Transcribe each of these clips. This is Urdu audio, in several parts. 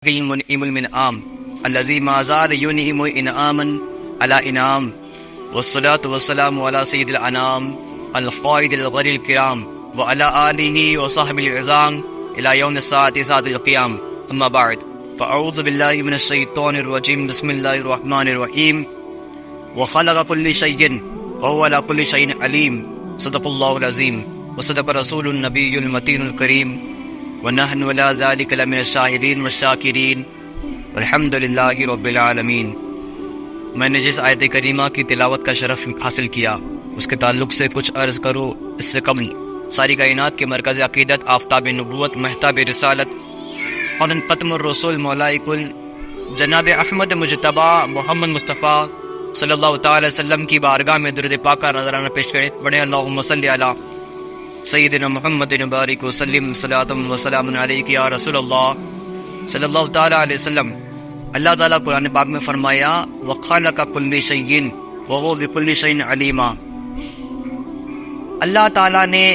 منعم المنعم الذي ما زال ينعم انعاما على انعام والصلاة والسلام على سيد الانام القائد الغر الكرام وعلى آله وصحبه العظام الى يوم الساعة ساعة القيام. اما بعد فاعوذ بالله من الشيطان الرجيم. بسم الله الرحمن الرحيم. وخلق كل شيء وهو على كل شيء عليم. صدق الله العظيم وصدق رسول النبي المتين الكريم ونحن ولا ذلك لمن الشاہدین والشاکرین والحمد للہ رب العالمین. میں نے جس آیت کریمہ کی تلاوت کا شرف حاصل کیا اس کے تعلق سے کچھ عرض کرو. اس سے قبل ساری کائنات کے مرکز عقیدت، آفتاب نبوت، مہتاب رسالت اور ختم الرسول مولا کل جناب احمد مجتبیٰ محمد مصطفیٰ صلی اللہ تعالی وسلم کی بارگاہ میں درود پاک کا نذرانہ پیش کرے. بڑے اللہم صلی علی سیدنا محمد بارک وسلم صلاۃ وسلام علیک یا رسول اللہ صلی اللہ تعالی علیہ وسلم. اللہ تعالیٰ قرآن پاک میں فرمایا وَخَلَقَ كُلِّ شَيْءٍ وَهُوَ بِكُلِّ شَيْءٍ عَلِيمٌ. اللہ تعالیٰ نے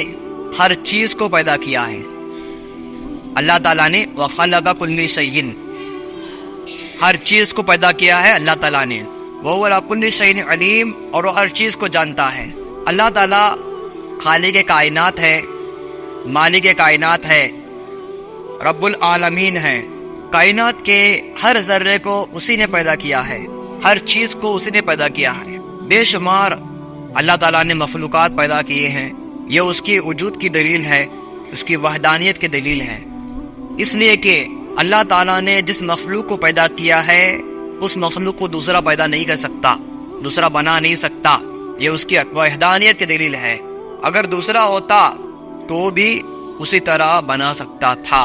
ہر چیز کو پیدا کیا ہے. اللہ تعالیٰ نے وَخَلَقَ كُلِّ شَيْءٍ ہر چیز کو پیدا کیا ہے اللہ تعالیٰ نے. وَهُوَ عَلَى كُلِّ شَيْءٍ عَلِيمٌ اور وہ ہر چیز کو جانتا ہے. اللہ تعالیٰ خالق کائنات ہے، مالک کائنات ہے، رب العالمین ہے. کائنات کے ہر ذرے کو اسی نے پیدا کیا ہے، ہر چیز کو اسی نے پیدا کیا ہے. بے شمار اللہ تعالیٰ نے مخلوقات پیدا کیے ہیں. یہ اس کی وجود کی دلیل ہے، اس کی وحدانیت کی دلیل ہے. اس لیے کہ اللہ تعالیٰ نے جس مخلوق کو پیدا کیا ہے اس مخلوق کو دوسرا پیدا نہیں کر سکتا، دوسرا بنا نہیں سکتا. یہ اس کی وحدانیت کی دلیل ہے. اگر دوسرا ہوتا تو بھی اسی طرح بنا سکتا تھا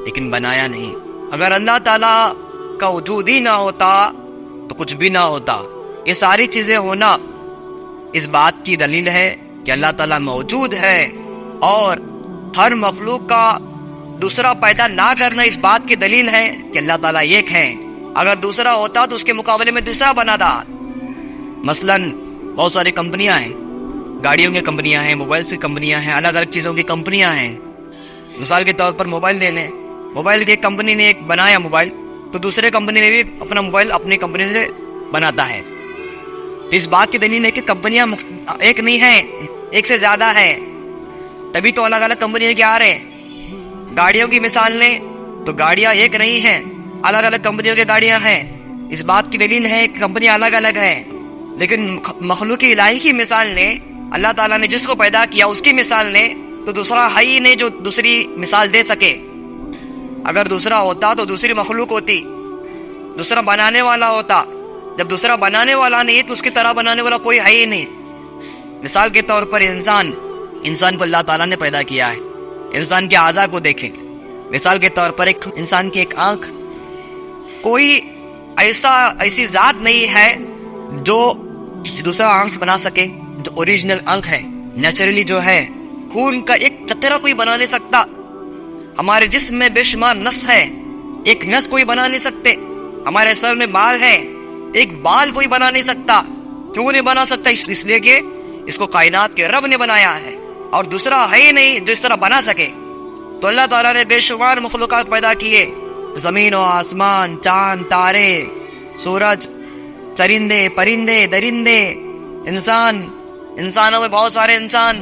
لیکن بنایا نہیں. اگر اللہ تعالیٰ کا وجود ہی نہ ہوتا تو کچھ بھی نہ ہوتا. یہ ساری چیزیں ہونا اس بات کی دلیل ہے کہ اللہ تعالیٰ موجود ہے، اور ہر مخلوق کا دوسرا پیدا نہ کرنا اس بات کی دلیل ہے کہ اللہ تعالیٰ ایک ہے. اگر دوسرا ہوتا تو اس کے مقابلے میں دوسرا بناتا. مثلا بہت ساری کمپنیاں ہیں، گاڑیوں کی کمپنیاں ہیں، موبائل کی کمپنیاں ہیں، الگ الگ چیزوں کی کمپنیاں ہیں. مثال کے طور پر موبائل لے لیں. موبائل کی ایک کمپنی نے ایک بنایا موبائل، تو دوسرے کمپنی نے بھی اپنا موبائل اپنی کمپنی سے بناتا ہے. تو اس بات کی دلیل ہے کہ کمپنیاں ایک نہیں ہیں، ایک سے زیادہ ہے. تبھی تو الگ الگ کمپنیاں کیا آ رہے ہیں. گاڑیوں کی مثال لیں تو گاڑیاں ایک نہیں ہیں، الگ الگ کمپنیوں کی گاڑیاں ہیں. اس بات کی دلیل ہے کہ کمپنیاں الگ الگ ہیں. لیکن مخلوق الہی کی مثال لیں، اللہ تعالیٰ نے جس کو پیدا کیا اس کی مثال لیں تو دوسرا ہے ہی نہیں جو دوسری مثال دے سکے. اگر دوسرا ہوتا تو دوسری مخلوق ہوتی، دوسرا بنانے والا ہوتا. جب دوسرا بنانے والا نہیں تو اس کی طرح بنانے والا کوئی ہے ہی نہیں. مثال کے طور پر انسان کو اللہ تعالیٰ نے پیدا کیا ہے. انسان کے اعضاء کو دیکھیں. مثال کے طور پر ایک انسان کی ایک آنکھ، کوئی ایسی ذات نہیں ہے جو دوسرا آنکھ بنا سکے. جو اوریجنل آنکھ ہے، نیچرلی جو ہے، خون کا ایک قطرہ کوئی بنا نہیں سکتا. ہمارے جسم میں بے شمار نس ہے، ایک نس کوئی بنا نہیں سکتے. ہمارے سر میں بال ہے، ایک بال کوئی بنا نہیں سکتا. کیوں نہیں بنا سکتا؟ اس لیے کہ اس کو کائنات کے رب نے بنایا ہے، اور دوسرا ہے ہی نہیں جو اس طرح بنا سکے. تو اللہ تعالیٰ نے بے شمار مخلوقات پیدا کیے. زمین و آسمان، چاند، تارے، سورج، چرندے، پرندے، درندے، انسانوں میں بہت سارے انسان،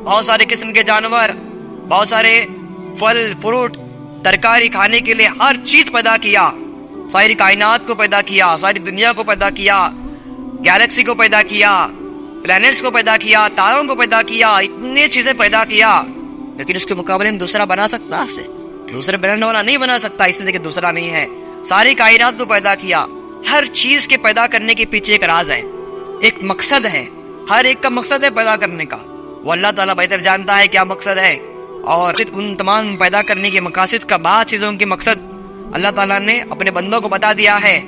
بہت سارے قسم کے جانور، بہت سارے پھل فروٹ، ترکاری کھانے کے لیے ہر چیز پیدا کیا. ساری کائنات کو پیدا کیا، ساری دنیا کو پیدا کیا، گیلیکسی کو پیدا کیا، پلانٹس کو پیدا کیا، تاروں کو پیدا کیا، اتنی چیزیں پیدا کیا. لیکن اس کے مقابلے میں دوسرا بنا سکتا ہے؟ دوسرے بنانے والا نہیں بنا سکتا، اس لیے کہ دوسرا نہیں ہے. ساری کائنات کو پیدا کیا. ہر چیز کے پیدا کرنے کے پیچھے ایک راز ہے، ایک مقصد ہے. ہر ایک کا مقصد ہے پیدا کرنے کا. وہ اللہ تعالیٰ بہتر جانتا ہے کیا مقصد ہے. اور ان تمام پیدا کرنے کے مقاصد کا بعض چیزوں کے مقصد اللہ تعالیٰ نے اپنے بندوں کو بتا دیا ہے.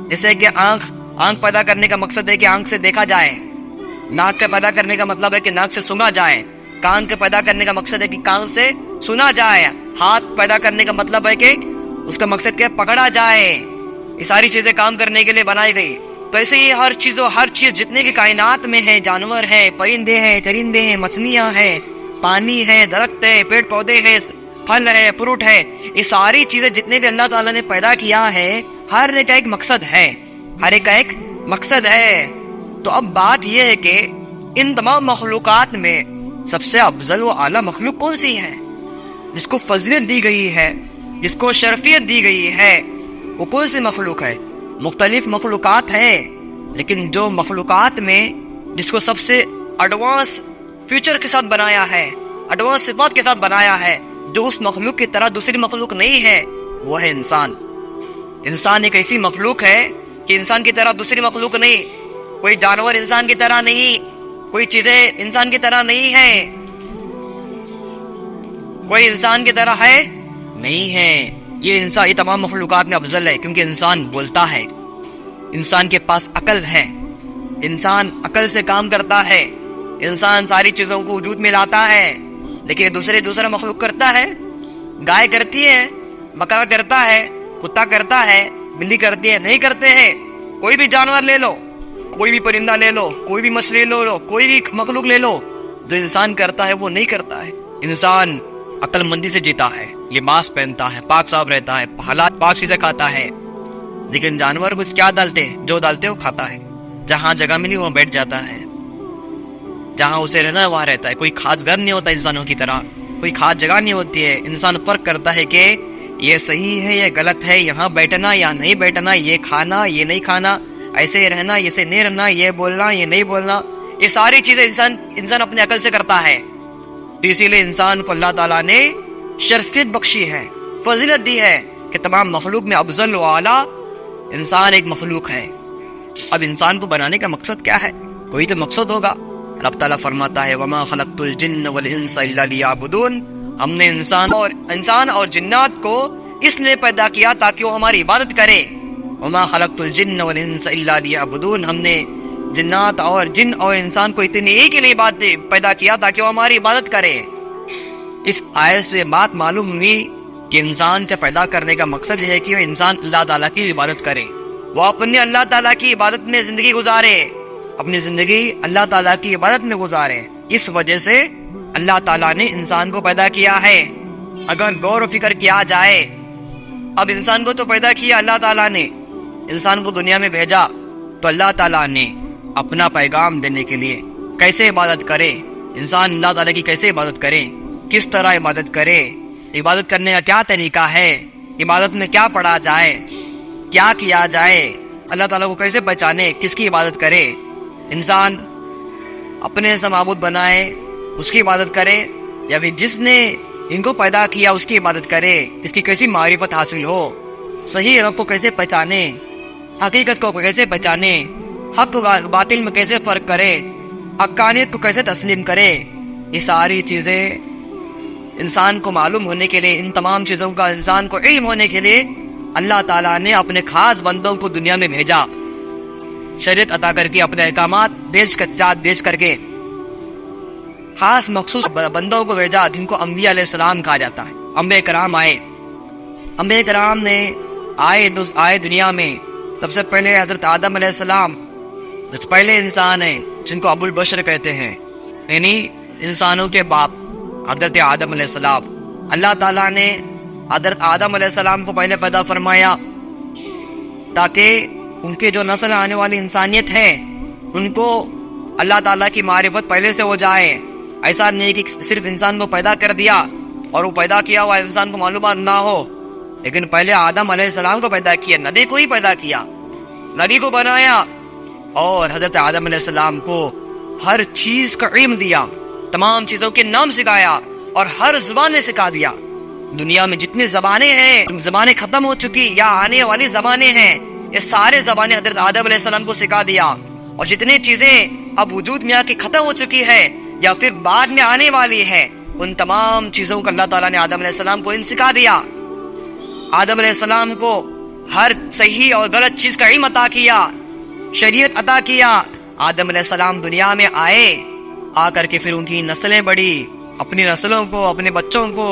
جیسے کہ آنکھ پیدا کرنے کا مقصد ہے کہ آنکھ سے دیکھا جائے. ناک کا پیدا کرنے کا مطلب ہے کہ ناک سے سنا جائے. کان کے پیدا کرنے کا مقصد ہے کہ کان سے سنا جائے. ہاتھ پیدا کرنے کا مطلب ہے کہ اس کا مقصد کیا؟ پکڑا جائے. یہ ساری چیزیں کام کرنے کے لیے بنائی گئی. تو ایسے ہی ہر چیز جتنے کی کائنات میں ہے، جانور ہے، پرندے ہیں، چرندے ہیں، مچھلیاں ہیں، پانی ہے، درخت ہے، پیڑ پودے ہیں، پھل ہے، فروٹ ہے، یہ ساری چیزیں جتنے بھی اللہ تعالیٰ نے پیدا کیا ہے، ہر ایک کا ایک مقصد ہے، ہر ایک کا ایک مقصد ہے۔ تو اب بات یہ ہے کہ ان تمام مخلوقات میں سب سے افضل و اعلیٰ مخلوق کون سی ہے، جس کو فضیلت دی گئی ہے، جس کو شرفیت دی گئی ہے، وہ کون سی مخلوق ہے؟ مختلف مخلوقات ہے، لیکن جو مخلوقات میں جس کو سب سے ایڈوانس فیچر کے ساتھ بنایا ہے، ایڈوانس صفات کے ساتھ بنایا ہے، جو اس مخلوق کی طرح دوسری مخلوق نہیں ہے، وہ ہے انسان۔ انسان ایک ایسی مخلوق ہے کہ انسان کی طرح دوسری مخلوق نہیں، کوئی جانور انسان کی طرح نہیں، کوئی چیزیں انسان کی طرح نہیں ہے، کوئی انسان کی طرح ہے نہیں ہے۔ یہ انسان، یہ تمام مخلوقات میں افضل ہے، کیونکہ انسان بولتا ہے، انسان کے پاس عقل ہے، انسان عقل سے کام کرتا ہے، انسان ساری چیزوں کو وجود میں لاتا ہے۔ لیکن دوسرا مخلوق کرتا ہے، گائے کرتی ہے، بکرا کرتا ہے، کتا کرتا ہے، بلی کرتی ہے، نہیں کرتے ہیں۔ کوئی بھی جانور لے لو، کوئی بھی پرندہ لے لو، کوئی بھی مچھلی لے لو، کوئی بھی مخلوق لے لو، جو انسان کرتا ہے وہ نہیں کرتا ہے۔ انسان عقل مندی سے جیتا ہے، لباس پہنتا ہے، پاک صاف رہتا ہے، حالات پاک چیزیں کھاتا ہے۔ لیکن جانور کچھ کیا ڈالتے، جو ڈالتے وہ کھاتا ہے، جہاں جگہ ملی وہاں بیٹھ جاتا ہے، جہاں اسے رہنا ہے وہاں رہتا ہے۔ کوئی خاص گھر نہیں ہوتا انسانوں کی طرح، کوئی خاص جگہ نہیں ہوتی ہے۔ انسان فرق کرتا ہے کہ یہ صحیح ہے، یہ غلط ہے، یہاں بیٹھنا یا نہیں بیٹھنا، یہ کھانا یہ نہیں کھانا، ایسے رہنا ایسے نہیں رہنا، یہ بولنا یہ نہیں بولنا، یہ ساری چیزیں انسان اپنے عقل سے کرتا ہے۔ اسی لیے انسان کو اللہ تعالیٰ نے شرفیت بخشی ہے، فضیلت دی ہے کہ تمام مخلوق میں افضل و اعلیٰ انسان ایک مخلوق ہے۔ اب انسان کو بنانے کا مقصد کیا ہے؟ کوئی تو مقصد ہوگا۔ رب تعالیٰ فرماتا ہے وَمَا خَلَقْتُ الْجِنَّ وَالْإِنسَ إِلَّا لِيَعْبُدُونَ، ہم نے انسان اور جنات کو اس لیے پیدا کیا تاکہ وہ ہماری عبادت کرے۔ وَمَا خَلَقْتُ الْجِنَّ وَالْإِنسَ إِلَّا لِيَعْبُدُونَ، ہم نے جنات اور جن اور انسان کو اتنی ہی کے لیے پیدا کیا تاکہ وہ ہماری عبادت کرے۔ اس آیت سے بات معلوم ہوئی کہ انسان کے پیدا کرنے کا مقصد یہ ہے کہ وہ انسان اللہ تعالیٰ کی عبادت کرے، وہ اپنے اللہ تعالیٰ کی عبادت میں زندگی گزارے، اپنی زندگی اللہ تعالیٰ کی عبادت میں گزارے۔ اس وجہ سے اللہ تعالیٰ نے انسان کو پیدا کیا ہے۔ اگر غور و فکر کیا جائے، اب انسان کو تو پیدا کیا اللہ تعالیٰ نے، انسان کو دنیا میں بھیجا، تو اللہ تعالیٰ نے اپنا پیغام دینے کے لیے کیسے عبادت کرے، انسان اللہ تعالیٰ کی کیسے عبادت کرے، کس طرح عبادت کرے، عبادت کرنے کا کیا طریقہ ہے، عبادت میں کیا پڑھا جائے، کیا کیا جائے، اللہ تعالیٰ کو کیسے پہچانے، کس کی عبادت کرے، انسان اپنے سے معبود بنائے اس کی عبادت کرے، یا پھر جس نے ان کو پیدا کیا اس کی عبادت کرے، اس کی کیسی معرفت حاصل ہو، صحیح رب کو کیسے پہچانے، حقیقت کو کیسے پہچانے، حق و باطل میں کیسے فرق کرے، حقانیت کو کیسے تسلیم کرے، یہ ساری چیزیں انسان کو معلوم ہونے کے لیے، ان تمام چیزوں کا انسان کو علم ہونے کے لیے اللہ تعالیٰ نے اپنے خاص بندوں کو دنیا میں بھیجا، شریعت عطا کر کے، اپنے احکامات بیچ کر کے خاص مخصوص بندوں کو بھیجا، جن کو انبیاء علیہ السلام کہا جاتا ہے۔ انبیاء کرام آئے، انبیاء کرام نے آئے دنیا میں۔ سب سے پہلے حضرت آدم علیہ السلام جو پہلے انسان ہیں، جن کو ابو البشر کہتے ہیں، یعنی انسانوں کے باپ حضرت آدم علیہ السلام۔ اللہ تعالیٰ نے حضرت آدم علیہ السلام کو پہلے پیدا فرمایا تاکہ ان کے جو نسل آنے والی انسانیت ہے ان کو اللہ تعالیٰ کی معرفت پہلے سے ہو جائے۔ ایسا نہیں کہ صرف انسان کو پیدا کر دیا اور وہ پیدا کیا ہوا انسان کو معلومات نہ ہو، لیکن پہلے آدم علیہ السلام کو پیدا کیا، نبی کو ہی پیدا کیا، نبی کو بنایا، اور حضرت آدم علیہ السلام کو ہر چیز کا علم دیا، تمام چیزوں کے نام سکھایا اور ہر زبان میں سکھا دیا۔ دنیا میں جتنی زبانیں ہیں، زبانیں ختم ہو چکی یا آنے والی زبانیں ہیں، یہ سارے زبانیں حضرت آدم علیہ السلام کو سکھا دیا، اور جتنی چیزیں اب وجود میں آ کے ختم ہو چکی ہے یا پھر بعد میں آنے والی ہے، ان تمام چیزوں کو اللہ تعالیٰ نے آدم علیہ السلام کو سکھا دیا۔ آدم علیہ السلام کو ہر صحیح اور غلط چیز کا علم عطا کیا، شریعت عطا کیا۔ آدم علیہ السلام دنیا میں آئے، آ کر کے پھر ان کی نسلیں بڑھی، اپنی نسلوں کو، اپنے بچوں کو،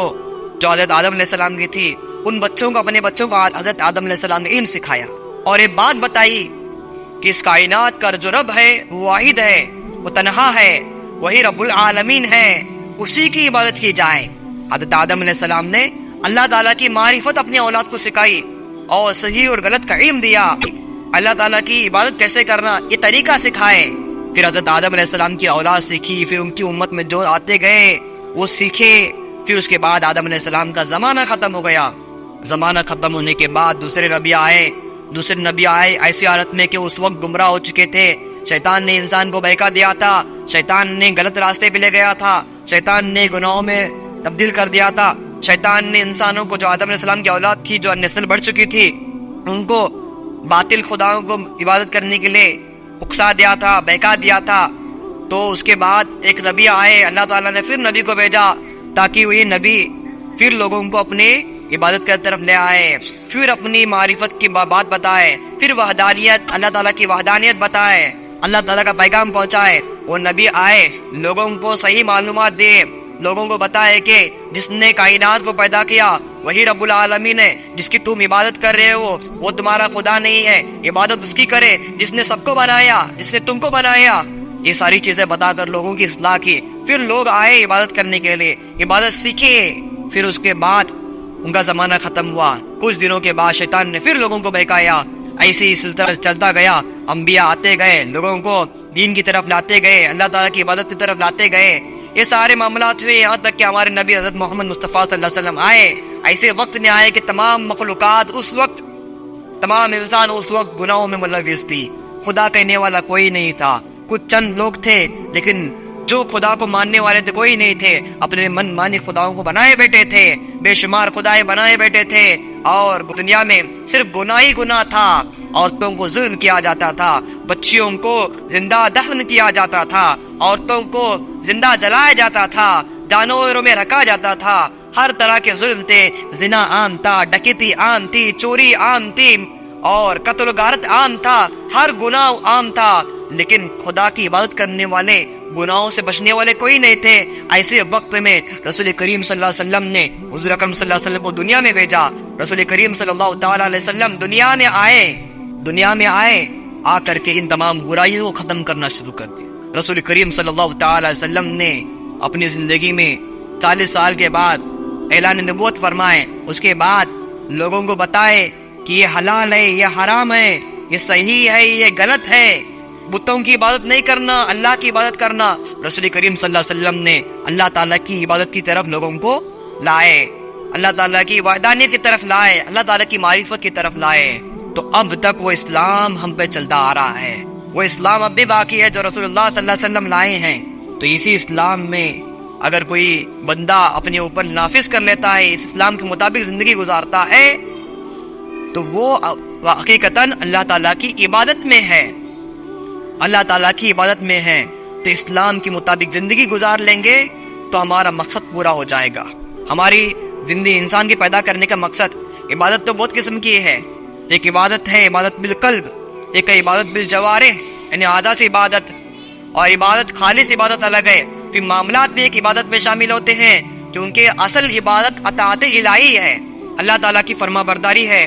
جو حضرت آدم علیہ السلام کی تھی، ان بچوں کو، اپنے بچوں کو حضرت آدم علیہ السلام نے علم سکھایا، اور یہ بات بتائی کہ اس کائنات کا جو رب ہے وہ واحد ہے، وہ تنہا ہے، وہی رب العالمین ہے، اسی کی عبادت کی جائے، حضرت آدم علیہ السلام نے اللہ تعالیٰ کی معرفت اپنی اولاد کو سکھائی اور صحیح اور غلط کا علم دیا، اللہ تعالیٰ کی عبادت کیسے کرنا یہ طریقہ سکھائے۔ پھر حضرت آدم علیہ السلام کی اولاد سیکھی، پھر ان کی امت میں جو آتے گئے وہ سیکھے، پھر اس کے بعد آدم علیہ السلام کا زمانہ ختم ہو گیا۔ زمانہ ختم ہونے کے بعد دوسرے نبی آئے ایسی حالت میں کہ اس وقت گمراہ ہو چکے تھے، شیطان نے انسان کو بہکا دیا تھا، شیطان نے غلط راستے پہ لے گیا تھا، شیطان نے گناہوں میں تبدیل کر دیا تھا، شیطان نے انسانوں کو جو آدم علیہ السلام کی اولاد تھی جو نسل بڑھ چکی تھی ان کو باطل خداؤں کو عبادت کرنے کے لیے اکسا دیا تھا، بہکا دیا تھا۔ تو اس کے بعد ایک نبی آئے، اللہ تعالیٰ نے پھر نبی کو بھیجا تاکہ وہ یہ نبی پھر لوگوں کو اپنی عبادت کی طرف لے آئے، پھر اپنی معرفت کی بات بتائے، پھر وحدانیت اللہ تعالیٰ کی وحدانیت بتائے، اللہ تعالیٰ کا پیغام پہنچائے۔ وہ نبی آئے، لوگوں کو صحیح معلومات دے، لوگوں کو بتائے کہ جس نے کائنات کو پیدا کیا وہی رب العالمین ہے، جس کی تم عبادت کر رہے ہو وہ تمہارا خدا نہیں ہے، عبادت اس کی کرے جس نے سب کو بنایا، جس نے تم کو بنایا۔ یہ ساری چیزیں بتا کر لوگوں کی اصلاح کی، پھر لوگ آئے عبادت کرنے کے لیے، عبادت سیکھے۔ پھر اس کے بعد ان کا زمانہ ختم ہوا، کچھ دنوں کے بعد شیطان نے پھر لوگوں کو بہکایا، ایسے ہی سلسلہ چلتا گیا، انبیاء آتے گئے، لوگوں کو دین کی طرف لاتے گئے، اللہ تعالیٰ کی عبادت کی طرف لاتے گئے۔ یہ سارے معاملات ہوئے یہاں تک کہ ہمارے نبی حضرت محمد مصطفیٰ صلی اللہ علیہ وسلم آئے۔ ایسے وقت میں آئے کہ تمام مخلوقات اس وقت، تمام انسان اس وقت گناہوں میں ملوث تھی، خدا کہنے والا کوئی نہیں تھا، کچھ چند لوگ تھے لیکن جو خدا کو ماننے والے تھے کوئی نہیں تھے، اپنے من مانی خداؤں کو بنائے بیٹھے تھے، بے شمار خدائے بنائے بیٹھے تھے، اور دنیا میں صرف گناہ ہی گناہ تھا۔ عورتوں کو ظلم کیا جاتا تھا، بچیوں کو زندہ دفن کیا جاتا تھا، عورتوں کو زندہ جلایا جاتا تھا، جانوروں میں رکھا جاتا تھا، ہر طرح کے ظلم تھے، زنا عام تھا، ڈکیتی عام تھی، چوری عام تھی اور قتل و غارت عام تھا، ہر گناہ عام تھا، لیکن خدا کی عبادت کرنے والے، گناہوں سے بچنے والے کوئی نہیں تھے۔ ایسے وقت میں رسول کریم صلی اللہ علیہ وسلم نے حضور اکرم صلی اللہ علیہ وسلم کو دنیا میں بھیجا۔ رسول کریم صلی اللہ تعالی علیہ وسلم دنیا میں آئے، آ کر کے ان تمام برائیوں کو ختم کرنا شروع کر دیا۔ رسول کریم صلی اللہ تعالی علیہ وسلم نے اپنی زندگی میں 40 سال کے بعد اعلان نبوت فرمائے، اس کے بعد لوگوں کو بتائے کہ یہ حلال ہے، یہ حرام ہے، یہ صحیح ہے، یہ غلط ہے، بتوں کی عبادت نہیں کرنا، اللہ کی عبادت کرنا۔ رسول کریم صلی اللہ علیہ وسلم نے اللہ تعالیٰ کی عبادت کی طرف لوگوں کو لائے، اللہ تعالیٰ کی وحدانیت کی طرف لائے، اللہ تعالیٰ کی معرفت کی طرف لائے۔ تو اب تک وہ اسلام ہم پہ چلتا آ رہا ہے، وہ اسلام اب بھی باقی ہے جو رسول اللہ صلی اللہ علیہ وسلم لائے ہیں۔ تو اسی اسلام میں اگر کوئی بندہ اپنے اوپر نافذ کر لیتا ہے، اس اسلام کے مطابق زندگی گزارتا ہے، تو وہ حقیقتاً اللہ تعالیٰ کی عبادت میں ہے، اللہ تعالیٰ کی عبادت میں ہے۔ تو اسلام کے مطابق زندگی گزار لیں گے تو ہمارا مقصد پورا ہو جائے گا۔ ہماری زندگی، انسان کے پیدا کرنے کا مقصد، عبادت تو بہت قسم کی ہے، ایک عبادت ہے عبادت بالقلب، ایک ہے عبادت بالجوارح یعنی اعضاء سے عبادت، اور عبادت خالص عبادت الگ ہے۔ پھر معاملات بھی ایک عبادت میں شامل ہوتے ہیں کیونکہ اصل عبادت اطاعت الہی ہے، اللہ تعالیٰ کی فرما برداری ہے،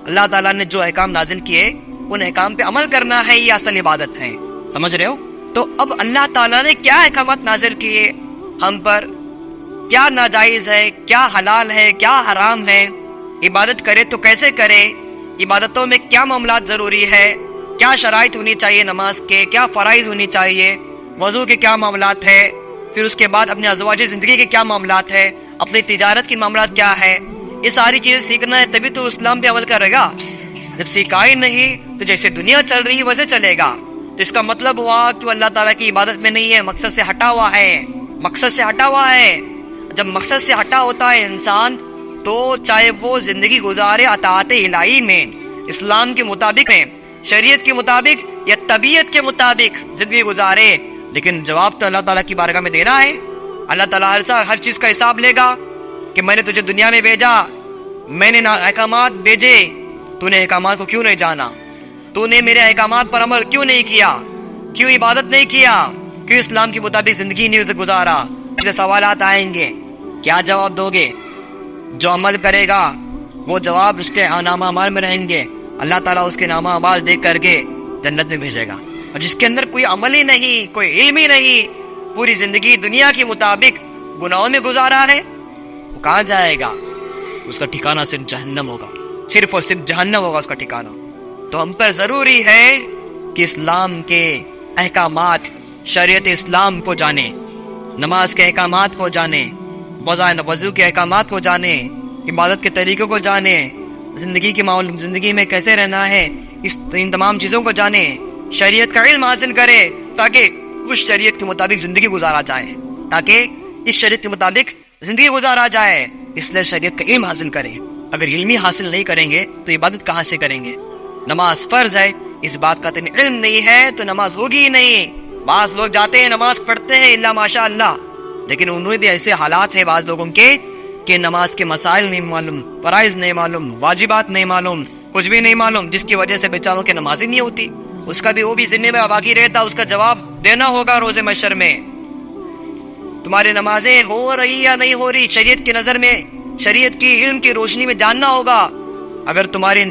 اللہ تعالیٰ نے جو احکام نازل کیے ان احکام پہ عمل کرنا ہے، یہ اصل عبادت ہے۔ سمجھ رہے ہو؟ تو اب اللہ تعالیٰ نے کیا احکامات نازل کیے ہم پر، کیا ناجائز ہے، کیا حلال ہے، کیا حرام ہے، عبادت کرے تو کیسے کرے، عبادتوں میں کیا معاملات ضروری ہے، کیا شرائط ہونی چاہیے نماز کے، کیا فرائض ہونی چاہیے، وضو کے کیا معاملات ہے، پھر اس کے بعد اپنے ازواجی زندگی کے کیا معاملات ہے، اپنی تجارت کی معاملات کیا ہے، یہ ساری چیزیں سیکھنا ہے، تبھی تو اسلام پہ عمل کرے گا۔ جب سیکھا ہی نہیں تو جیسے دنیا چل رہی ہے ویسے چلے گا، تو اس کا مطلب ہوا کہ وہ اللہ تعالیٰ کی عبادت میں نہیں ہے، مقصد سے ہٹا ہوا ہے، مقصد سے ہٹا ہوا ہے۔ جب مقصد سے ہٹا ہوتا ہے انسان تو چاہے وہ زندگی گزارے اطاعت الہی میں، اسلام کے مطابق ہے، شریعت کے مطابق یا طبیعت کے مطابق زندگی گزارے، لیکن جواب تو اللہ تعالیٰ کی بارگاہ میں دینا ہے۔ اللہ تعالیٰ ہر چیز کا حساب لے گا کہ میں نے تجھے دنیا میں بھیجا، میں نے احکامات بھیجے، تو نے احکامات کو کیوں نہیں جانا، تو نے میرے احکامات پر عمل کیوں نہیں کیا، کیوں عبادت نہیں کیا، کیوں اسلام کے مطابق زندگی نہیں گزارا۔ ایسے سوالات آئیں گے، کیا جواب دو گے؟ جو عمل کرے گا وہ جواب اس کے نامہ اعمال میں رہیں گے، اللہ تعالیٰ اس کے نامہ اعمال دیکھ کر کے جنت میں بھیجے گا۔ اور جس کے اندر کوئی عمل ہی نہیں، کوئی علم ہی نہیں، پوری زندگی دنیا کے مطابق گناہوں میں گزارا ہے، کہاں جائے گا؟ اس کا ٹھکانہ صرف جہنم ہوگا، صرف اور صرف جہنم ہوگا اس کا ٹھکانہ۔ تو ہم پر ضروری ہے کہ اسلام کے احکامات، شریعت اسلام کو جانیں، نماز کے احکامات کو جانیں، وضو کے احکامات کو جانیں، عبادت کے طریقوں کو جانیں، زندگی میں کیسے رہنا ہے، ان تمام چیزوں کو جانیں، شریعت کا علم حاصل کرے تاکہ اس شریعت کے مطابق زندگی گزارا جائے، اس لیے شریعت کا علم حاصل کریں۔ اگر علمی حاصل نہیں کریں گے تو عبادت کہاں سے کریں گے؟ نماز فرض ہے، اس بات کا تمہیں علم نہیں ہے تو نماز ہوگی ہی نہیں۔ بعض لوگ جاتے ہیں نماز پڑھتے ہیں اللہ ماشاء اللہ، لیکن انہیں بھی ایسے حالات ہیں بعض لوگوں کے کہ نماز کے مسائل نہیں معلوم، فرائض نہیں معلوم، واجبات نہیں معلوم، کچھ بھی نہیں معلوم، جس کی وجہ سے بیچاروں کی نماز ہی نہیں ہوتی۔ اس کا بھی وہ بھی ذمہ میں باقی رہتا، اس کا جواب دینا ہوگا روز محشر میں۔ تمہاری نمازیں ہو رہی یا نہیں ہو رہی، شریعت کی نظر میں، شریعت کی علم کی روشنی میں جاننا ہوگا۔ اگر تمہاری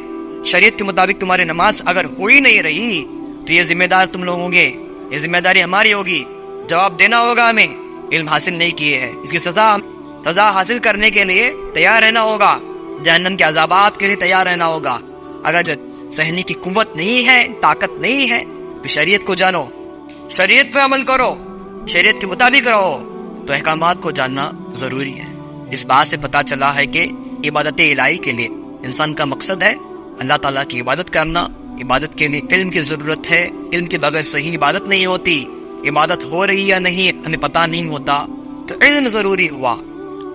شریعت کے مطابق تمہاری نماز اگر ہو ہی نہیں رہی تو یہ ذمہ دار تم لوگ ہوں گے، یہ ذمہ داری ہماری ہوگی، جواب دینا ہوگا ہمیں۔ علم حاصل نہیں کیے ہے، اس کی سزا حاصل کرنے کے لیے تیار رہنا ہوگا، جہنم کے عذابات کے لیے تیار رہنا ہوگا۔ اگر سہنے کی قوت نہیں ہے، طاقت نہیں ہے، تو شریعت کو جانو، شریعت پہ عمل کرو، شریعت کے مطابق رہو۔ تو احکامات کو جاننا ضروری ہے۔ اس بات سے پتہ چلا ہے کہ عبادت الہی کے لیے انسان کا مقصد ہے اللہ تعالیٰ کی عبادت کرنا۔ عبادت کے لیے علم کی ضرورت ہے، علم کے بغیر صحیح عبادت نہیں ہوتی۔ عبادت ہو رہی یا نہیں ہمیں پتہ نہیں ہوتا، تو علم ضروری ہوا،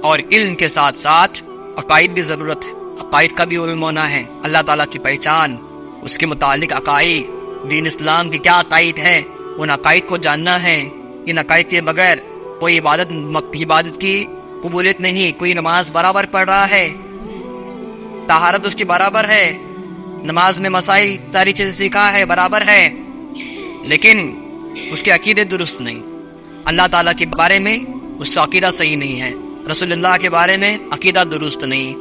اور علم کے ساتھ ساتھ عقائد بھی ضرورت ہے، عقائد کا بھی علم ہونا ہے، اللہ تعالیٰ کی پہچان، اس کے متعلق عقائد، دین اسلام کے کیا عقائد ہے، ان عقائد کو جاننا ہے۔ ان عقائد کے بغیر کوئی عبادت کی قبولیت نہیں۔ کوئی نماز برابر پڑھ رہا ہے، طہارت اس کی برابر ہے، نماز میں مسائل ساری چیزیں سیکھا ہے، برابر ہے، لیکن اس کے عقیدے درست نہیں، اللہ تعالیٰ کے بارے میں اس کا عقیدہ صحیح نہیں ہے، رسول اللہ کے بارے میں عقیدہ درست نہیں،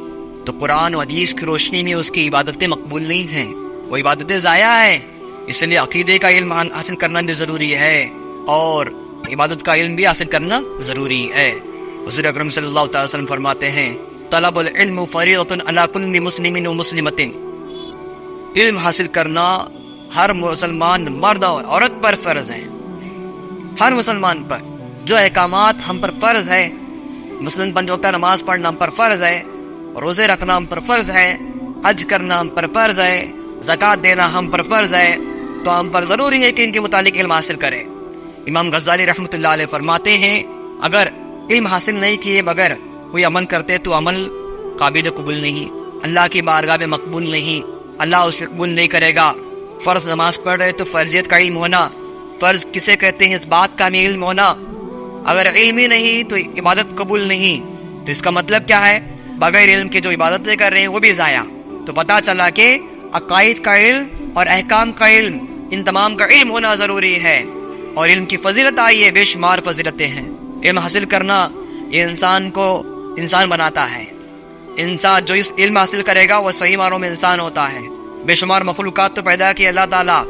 تو قرآن و حدیث کی روشنی میں اس کی عبادتیں مقبول نہیں ہیں، وہ عبادتیں ضائع ہیں۔ اس لیے عقیدے کا علم حاصل کرنا بھی ضروری ہے، اور عبادت کا علم بھی حاصل کرنا ضروری ہے۔ حضور اکرم صلی اللہ علیہ وسلم فرماتے ہیں طلب العلم فریضۃ علی کل مسلم و مسلمۃ، علم حاصل کرنا ہر مسلمان مرد اور عورت پر فرض ہے، ہر مسلمان پر۔ جو احکامات ہم پر فرض ہے، مثلاً 5 وقتہ نماز پڑھنا ہم پر فرض ہے، روزے رکھنا ہم پر فرض ہے، حج کرنا ہم پر فرض ہے، زکوٰۃ دینا ہم پر فرض ہے، تو ہم پر ضروری ہے کہ ان کے متعلق علم حاصل کریں۔ امام غزالی رحمۃ اللہ علیہ فرماتے ہیں اگر علم حاصل نہیں کیے بغیر کوئی عمل کرتے تو عمل قابل قبول نہیں، اللہ کی بارگاہ میں مقبول نہیں، اللہ اسے قبول نہیں کرے گا۔ فرض نماز پڑھ رہے تو فرضیت کا علم ہونا، فرض کسے کہتے ہیں اس بات کا ہمیں علم ہونا، اگر علم ہی نہیں تو عبادت قبول نہیں، تو اس کا مطلب کیا ہے؟ بغیر علم کے جو عبادتیں کر رہے ہیں وہ بھی ضائع۔ تو پتہ چلا کہ عقائد کا علم اور احکام کا علم، ان تمام کا علم ہونا ضروری ہے، اور علم کی فضیلت آئی ہے، بے شمار فضیلتیں ہیں۔ علم حاصل کرنا یہ انسان کو انسان بناتا ہے، انسان جو اس علم حاصل کرے گا وہ صحیح معنوں میں انسان ہوتا ہے۔ بے شمار مخلوقات تو پیدا کی اللہ تعالیٰ،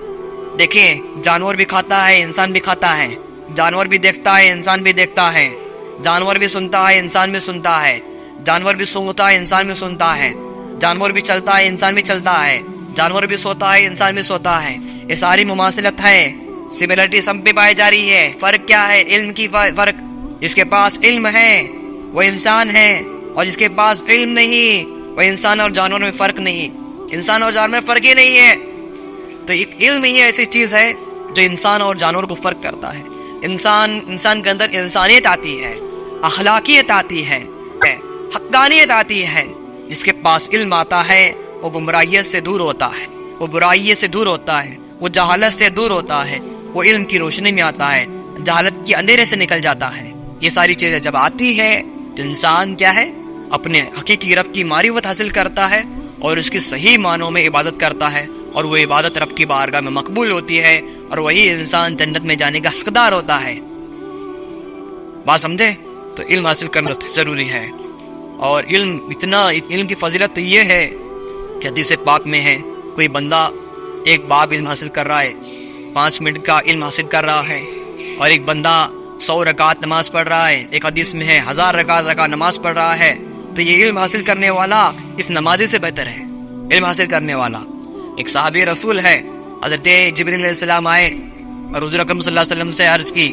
دیکھیں جانور بھی کھاتا ہے، انسان بھی کھاتا ہے، جانور بھی دیکھتا ہے، انسان بھی دیکھتا ہے، جانور بھی سنتا ہے، انسان بھی سنتا ہے، جانور بھی سونگتا ہے، انسان بھی سنتا ہے، جانور بھی چلتا ہے، انسان بھی چلتا ہے، جانور بھی سوتا ہے، انسان بھی سوتا ہے۔ یہ ساری مماثلت ہے، سملرٹی سب پہ پائی جا رہی ہے۔ فرق کیا ہے؟ علم کی فرق۔ جس کے پاس علم ہے وہ انسان ہے، اور جس کے پاس علم نہیں وہ انسان اور جانور میں فرق نہیں، انسان اور جانور میں فرق ہی نہیں ہے۔ تو ایک علم ہی ایسی چیز ہے جو انسان اور جانور کو فرق کرتا ہے۔ انسان کے اندر انسانیت آتی ہے، اخلاقیت آتی ہے، حقانیت آتی ہے۔ جس کے پاس علم آتا ہے وہ گمراہیت سے دور ہوتا ہے، وہ برائیت سے دور ہوتا ہے، وہ جہالت سے دور ہوتا ہے، وہ علم کی روشنی میں آتا ہے، جہالت کے اندھیرے سے نکل جاتا ہے۔ یہ ساری چیزیں جب آتی ہے تو انسان کیا ہے؟ اپنے حقیقی رب کی معرفت حاصل کرتا ہے اور اس کی صحیح معنوں میں عبادت کرتا ہے، اور وہ عبادت رب کی بارگاہ میں مقبول ہوتی ہے، اور وہی انسان جنت میں جانے کا حقدار ہوتا ہے۔ بات سمجھے؟ تو علم حاصل کرنا ضروری ہے، اور علم کی فضیلت تو یہ ہے کہ حدیث پاک میں ہے کوئی بندہ ایک باب علم حاصل کر رہا ہے، 5 منٹ کا علم حاصل کر رہا ہے، اور ایک بندہ 100 رکعت نماز پڑھ رہا ہے، ایک حدیث میں ہے 1000 رکعت نماز پڑھ رہا ہے، تو یہ علم حاصل کرنے والا اس نمازی سے بہتر ہے. علم حاصل کرنے والا ایک صحابی رسول ہے. حضرت جبریل علیہ السلام آئے اور حضور اکرم صلی اللہ علیہ وسلم سے عرض کی،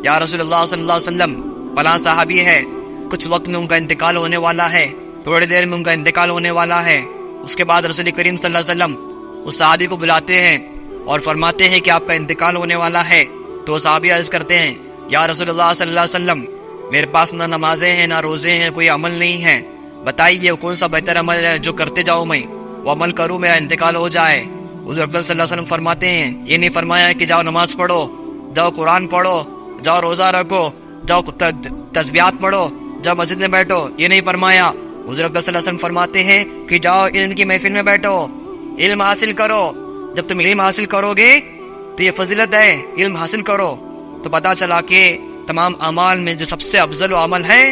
یا رسول اللہ صلی اللہ علیہ وسلم، فلاں صحابی ہے، کچھ وقت میں ان کا انتقال ہونے والا ہے، تھوڑی دیر میں ان کا انتقال ہونے والا ہے. اس کے بعد رسول کریم صلی اللہ علیہ وسلم اس صحابی کو بلاتے ہیں اور فرماتے ہیں کہ آپ کا انتقال ہونے والا ہے. تو وہ صحابی عرض کرتے ہیں، یا رسول اللہ صلی اللہ علیہ وسلم، میرے پاس نہ نمازیں ہیں نہ روزے ہیں، کوئی عمل نہیں ہے، بتائیے کون سا بہتر عمل ہے جو کرتے جاؤ میں وہ عمل کروں، میرا انتقال ہو جائے. حضور اکرم صلی اللہ علیہ وسلم فرماتے ہیں، یہ نہیں فرمایا کہ جاؤ نماز پڑھو، جاؤ قرآن پڑھو، جاؤ روزہ رکھو، جاؤ تسبیحات پڑھو، جاؤ مسجد میں بیٹھو، یہ نہیں فرمایا. حضور اکرم صلی اللہ علیہ وسلم فرماتے ہیں کہ جاؤ علم کی محفل میں بیٹھو، علم حاصل کرو. جب تم علم حاصل کرو گے تو یہ فضیلت ہے، علم حاصل کرو. تو پتہ چلا کہ تمام اعمال میں جو سب سے افضل و عمل ہے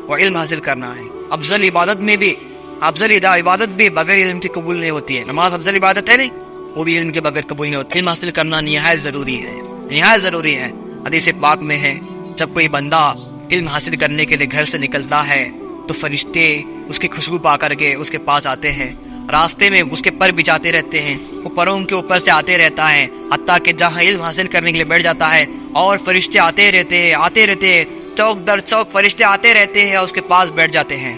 وہ علم حاصل کرنا ہے. افضل عبادت میں بھی، افضل عبادت بھی بغیر علم کی قبول نہیں ہوتی ہے. نماز افضل عبادت ہے نہیں، وہ بھی علم کے بغیر قبول نہیں ہوتی. علم حاصل کرنا نہایت ضروری ہے، نہایت ضروری ہے. حدیث پاک میں ہے، جب کوئی بندہ علم حاصل کرنے کے لیے گھر سے نکلتا ہے تو فرشتے اس کی خوشبو پا کر کے اس کے پاس آتے ہیں، راستے میں اس کے پر بچھاتے رہتے ہیں، وہ پروں کے اوپر سے آتے رہتا ہے، حتیٰ کہ جہاں علم حاصل کرنے کے لیے بیٹھ جاتا ہے اور فرشتے آتے رہتے ہیں، چوک در چوک فرشتے آتے رہتے ہیں اور اس کے پاس بیٹھ جاتے ہیں.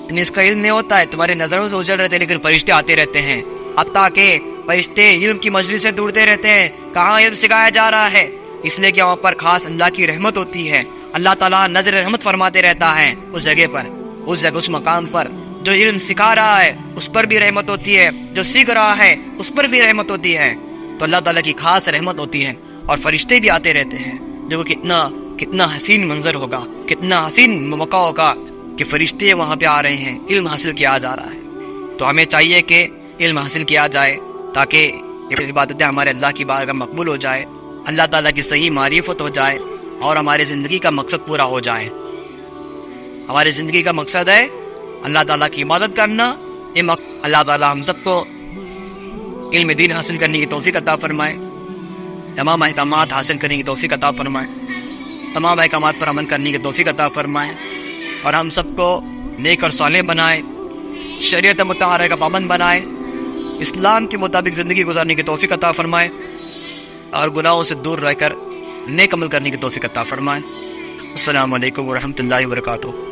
تمہیں اس کا علم نہیں ہوتا ہے، تمہارے نظروں سے اجڑ رہتے ہیں، لیکن فرشتے آتے رہتے ہیں، حتیٰ کہ فرشتے علم کی مجلس سے ڈھونڈتے رہتے ہیں کہاں علم سکھایا جا رہا ہے. اس لیے کہ وہاں پر خاص اللہ کی رحمت ہوتی ہے، اللہ تعالیٰ نظر رحمت فرماتے رہتا ہے اس جگہ پر، اس مقام پر. جو علم سکھا رہا ہے اس پر بھی رحمت ہوتی ہے، جو سیکھ رہا ہے اس پر بھی رحمت ہوتی ہے. تو اللہ تعالیٰ کی خاص رحمت ہوتی ہے اور فرشتے بھی آتے رہتے ہیں. جو کتنا حسین منظر ہوگا، کتنا حسین موقع ہوگا کہ فرشتے وہاں پہ آ رہے ہیں، علم حاصل کیا جا رہا ہے. تو ہمیں چاہیے کہ علم حاصل کیا جائے تاکہ یہ عبادتیں ہمارے اللہ کی بارگاہ مقبول ہو جائے، اللہ تعالیٰ کی صحیح معرفت ہو جائے اور ہماری زندگی کا مقصد پورا ہو جائے. ہماری زندگی کا مقصد ہے اللہ تعالیٰ کی عبادت کرنا. اللہ تعالیٰ ہم سب کو علم دین حاصل کرنے کی توفیق عطا فرمائے، تمام احکامات حاصل کرنے کی توفیق عطا فرمائے، تمام احکامات پر عمل کرنے کی توفیق عطا فرمائے، اور ہم سب کو نیک اور صالح بنائے، شریعت مطہرہ کا پابند بنائے، اسلام کے مطابق زندگی گزارنے کی توفیق عطا فرمائے، اور گناہوں سے دور رہ کر نیک عمل کرنے کی توفیق عطا فرمائے. السلام علیکم ورحمۃ اللہ وبرکاتہ.